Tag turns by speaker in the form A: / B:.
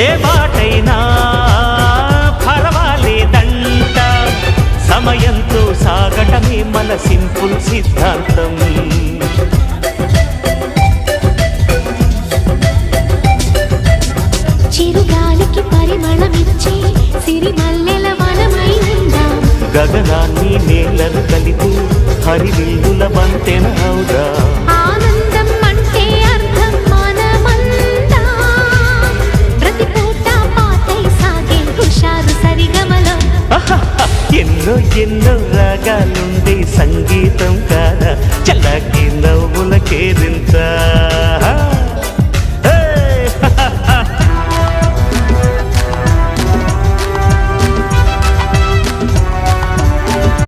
A: ఏ బాటైనా పర్వాలేదంట, సమయంతో సాగటమే మన సింపుల్ సిద్ధాంతం.
B: చిరుగాలికి పరిమళమిచ్చే సిరిమల్లెల వనమై ఉందాం.
A: గగనాన్ని నేలను కలిపి హరివిల్లుల వంతెన అవుదా.
B: ఆనందం అంటే అర్థం మనమందా, ప్రతి పూట పాతై సాగే హుషారు సరిగమలో.
A: ఎన్నో ఎన్నో